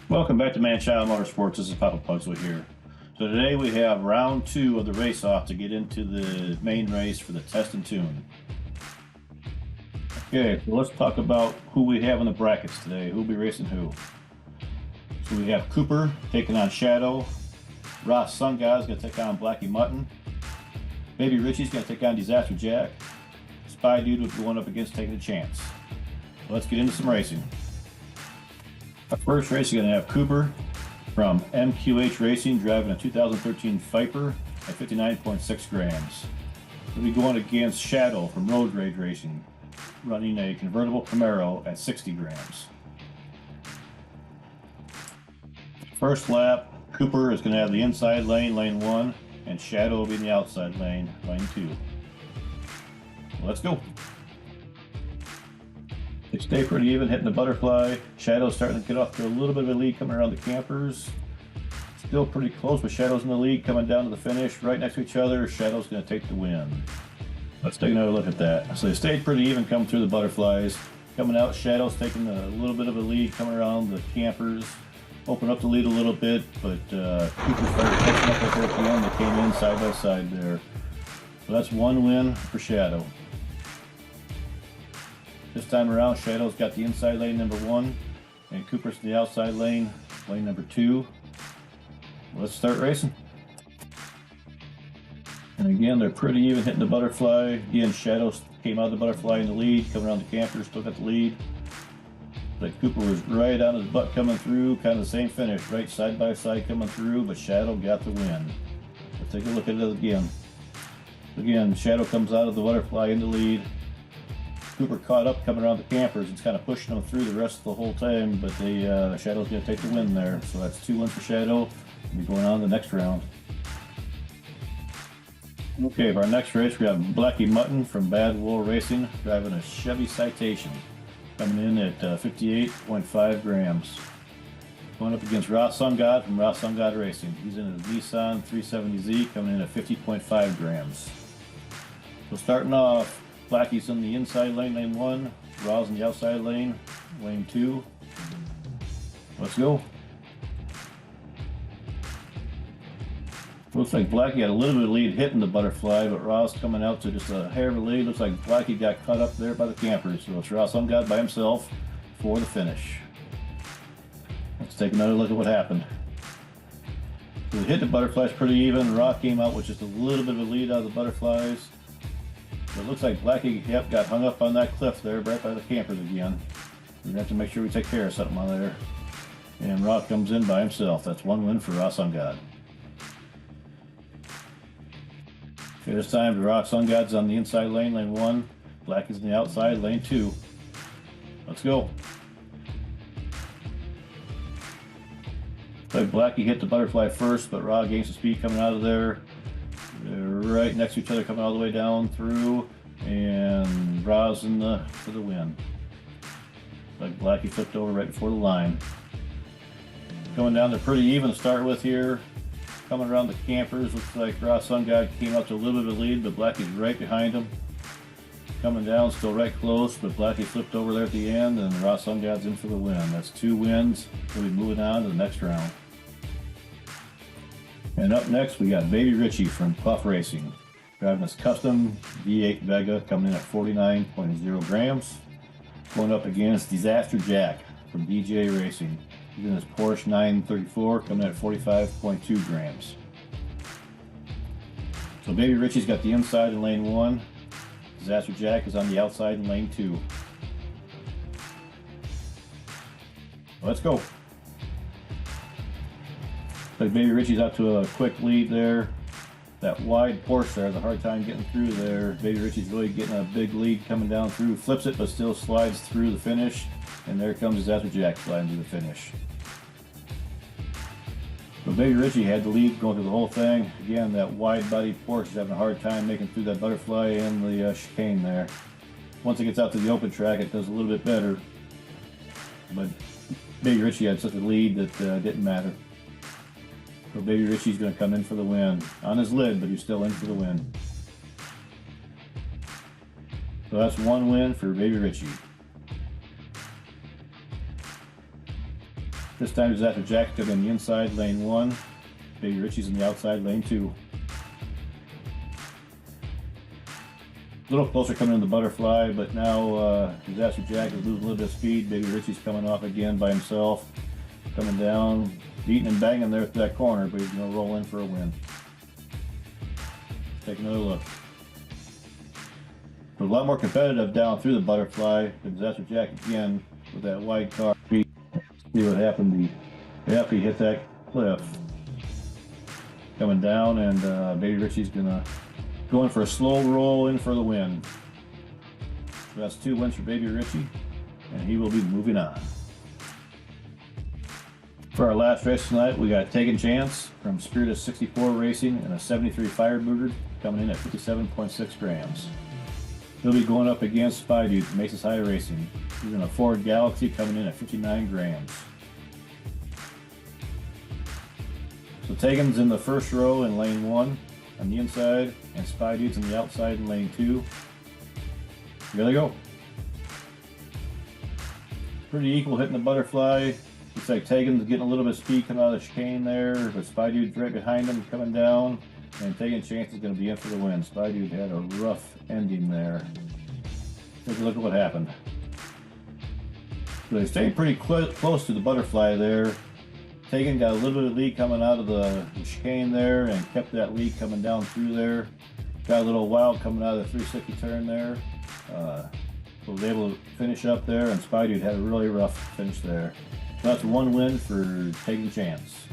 Welcome back to Man-Child Motorsports. This is Papa Pugswood here. So today we have round 2 of the race off to get into the main race for the test and tune. Okay, so let's talk about who we have in the brackets today. Who'll be racing who? So we have Cooper taking on Shadow. Ross Sun God's going to take on Blackie Mutton. Baby Richie's going to take on Disaster Jack. Spy Dude will be going up against Taegan Chance. So let's get into some racing. Our first race is going to have Cooper from MQH Racing driving a 2013 Viper at 59.6 grams. He'll be going against Shadow from Road Rage Racing running a convertible Camaro at 60 grams. First lap, Cooper is going to have the inside lane, lane 1, and Shadow will be in the outside lane, lane 2. Let's go. They stay pretty even, hitting the butterfly. Shadow's starting to get off to a little bit of a lead coming around the campers. Still pretty close, but Shadow's in the lead coming down to the finish. Right next to each other, Shadow's going to take the win. Let's take another look at that. So they stayed pretty even coming through the butterflies. Coming out, Shadow's taking a little bit of a lead coming around the campers. Open up the lead a little bit, but Cooper started catching up with her at the end. They came in side by side there. So that's one win for Shadow. This time around, Shadow's got the inside lane number 1, and Cooper's in the outside lane, lane number 2. Let's start racing. And again, they're pretty even hitting the butterfly. Again, Shadow came out of the butterfly in the lead, coming around the campers, still got the lead. But Cooper was right on his butt coming through, kind of the same finish, right side by side coming through, but Shadow got the win. Let's take a look at it again. Again, Shadow comes out of the butterfly in the lead. Cooper caught up coming around the campers. It's kind of pushing them through the rest of the whole time, but Shadow's going to take the win there. So that's 2-1 for Shadow. We'll be going on to the next round. Okay, for our next race, we have Blackie Mutton from Bad Wool Racing driving a Chevy Citation, coming in at 58.5 grams. Going up against Ross Sun God from Ross Sun God Racing. He's in a Nissan 370Z, coming in at 50.5 grams. So starting off, Blackie's in the inside lane, lane 1. Raw's in the outside lane, lane 2. Let's go. Looks like Blackie had a little bit of lead hitting the butterfly, but Raw's coming out to just a hair of a lead. Looks like Blackie got caught up there by the campers. So it's Ross Sun God by himself for the finish. Let's take another look at what happened. So we hit the butterflies pretty even. Raw came out with just a little bit of a lead out of the butterflies. It looks like Blackie got hung up on that cliff there, right by the campers again. We're going to have to make sure we take care of something on there. And Rock comes in by himself. That's one win for Ross Sun God. Okay, this time the Ross Sun God's on the inside lane, lane 1. Blackie's on the outside, lane 2. Let's go. Like Blackie hit the butterfly first, but Raw gains the speed coming out of there. They're right next to each other, coming all the way down through, and Raw's in for the win. Like Blackie flipped over right before the line. Coming down, they're pretty even to start with here. Coming around the campers, looks like Ross Sun God came up to a little bit of a lead, but Blackie's right behind him. Coming down, still right close, but Blackie flipped over there at the end, and Ross Sun God's in for the win. That's 2 wins. We'll be moving on to the next round. And up next, we got Baby Richie from Puff Racing, driving his custom V8 Vega, coming in at 49.0 grams. Going up against Disaster Jack from DJ Racing. He's in his Porsche 934, coming in at 45.2 grams. So Baby Richie's got the inside in lane 1. Disaster Jack is on the outside in lane 2. Let's go. Like Baby Richie's out to a quick lead there. That wide Porsche there has a hard time getting through there. Baby Richie's really getting a big lead coming down through. Flips it, but still slides through the finish. And there comes Disaster Jack sliding to the finish. So Baby Richie had the lead going through the whole thing. Again, that wide body Porsche is having a hard time making through that butterfly and the chicane there. Once it gets out to the open track, it does a little bit better. But Baby Richie had such a lead that didn't matter. So Baby Richie's going to come in for the win. On his lid, but he's still in for the win. So that's 1 win for Baby Richie. This time Disaster Jack took in the inside, lane 1. Baby Richie's in the outside, lane 2. A little closer coming in the butterfly, but now Disaster Jack is losing a little bit of speed. Baby Richie's coming off again by himself. Coming down, beating and banging there at that corner, but he's going to roll in for a win. Take another look. A lot more competitive down through the butterfly. Disaster Jack again with that wide car. See what happened. Yep, he hit that cliff. Coming down, and Baby Richie's going for a slow roll in for the win. So that's 2 wins for Baby Richie, and he will be moving on. For our last race tonight, we got Taegan Chance from Spirit of 64 Racing and a 73 Firebird coming in at 57.6 grams. He'll be going up against Spy Dude from Maces High Racing. He's in a Ford Galaxy coming in at 59 grams. So Taegan's in the first row in lane 1 on the inside, and Spy Dude's on the outside in lane 2. Here they go. Pretty equal hitting the butterfly. Looks like Taegan's getting a little bit of speed coming out of the chicane there, but Spy Dude's right behind him coming down, and Taegan Chance is going to be in for the win. Spy Dude had a rough ending there. Take a look at what happened. So they stayed pretty close to the butterfly there. Taegan got a little bit of lead coming out of the chicane there and kept that lead coming down through there. Got a little wild coming out of the 360 turn there. So was able to finish up there, and Spy Dude had a really rough finish there. So that's 1 win for Taegan Chance.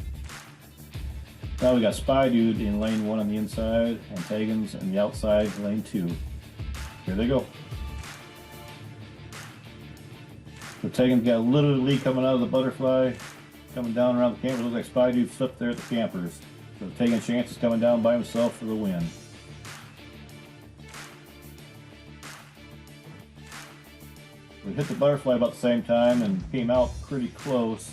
Now we got Spy Dude in lane 1 on the inside, and Taegan's in the outside, lane 2. Here they go. So Taegan's got a little bit of lead coming out of the butterfly, coming down around the campers. Looks like Spy Dude flipped there at the campers. So Taegan Chance is coming down by himself for the win. We hit the butterfly about the same time and came out pretty close.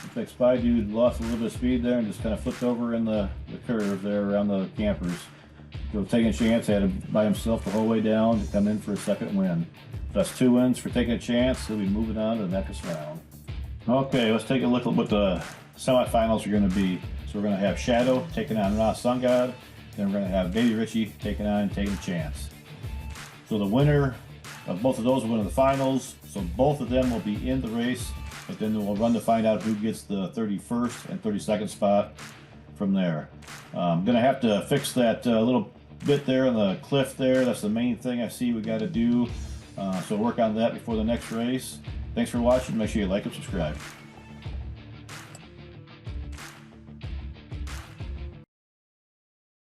Looks like Spy Dude lost a little bit of speed there and just kind of flipped over in the curve there around the campers. So Taegan Chance had it by himself the whole way down to come in for a second win. So that's 2 wins for Taegan Chance. He'll be moving on to the next round. Okay, let's take a look at what the semifinals are going to be. So we're going to have Shadow taking on Raw Sun God. Then we're going to have Baby Richie taking on Taegan Chance. So the winner of both of those will win the finals. So both of them will be in the race, but then we'll run to find out who gets the 31st and 32nd spot from there. I'm going to have to fix that little bit there on the cliff there. That's the main thing I see we got to do. So work on that before the next race. Thanks for watching. Make sure you like and subscribe.